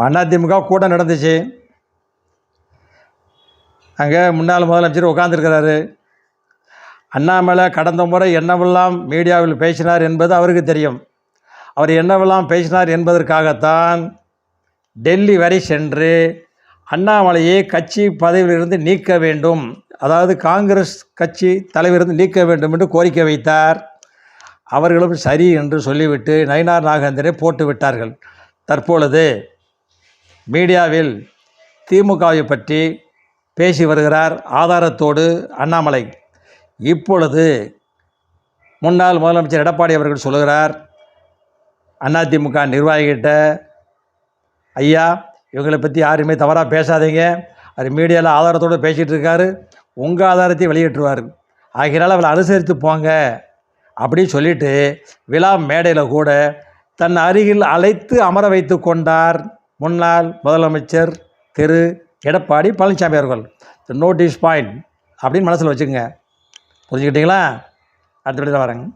அதிமுக கூட்டம் நடந்துச்சு. அங்கே முன்னாள் முதலமைச்சர் உட்காந்துருக்கிறாரு. அண்ணாமலை கடந்த முறை என்னவெல்லாம் மீடியாவில் பேசினார் என்பது அவருக்கு தெரியும். அவர் என்னவெல்லாம் பேசினார் என்பதற்காகத்தான் டெல்லி வரை சென்று அண்ணாமலையை கட்சி பதவியிலிருந்து நீக்க வேண்டும், அதாவது காங்கிரஸ் கட்சி தலைவரிலிருந்து நீக்க வேண்டும் என்று கோரிக்கை வைத்தார். அவர்களும் சரி என்று சொல்லிவிட்டு நயினார் நாகேந்திரனை போட்டு விட்டார்கள். தற்பொழுது மீடியாவில் திமுகவை பற்றி பேசி வருகிறார் ஆதாரத்தோடு அண்ணாமலை. இப்பொழுது முன்னாள் முதலமைச்சர் எடப்பாடி அவர்கள் சொல்லுகிறார் அதிமுக நிர்வாகிகிட்ட, ஐயா இவங்களை பற்றி யாருமே தவறாக பேசாதீங்க, அவர் மீடியாவில் ஆதாரத்தோடு பேசிகிட்டு இருக்காரு, உங்கள் ஆதாரத்தையும் வெளியிட்டுருவார், ஆகையினால் அவளை அனுசரித்து போங்க அப்படின்னு சொல்லிட்டு விழா மேடையில் கூட தன் அருகில் அழைத்து அமர வைத்து கொண்டார் முன்னாள் முதலமைச்சர் திரு எடப்பாடி பழனிசாமி அவர்கள். நோட்டீஸ் பாயிண்ட் அப்படின்னு மனசில் வச்சுக்கோங்க. புரிஞ்சுக்கிட்டீங்களா? அடுத்த வரேங்க.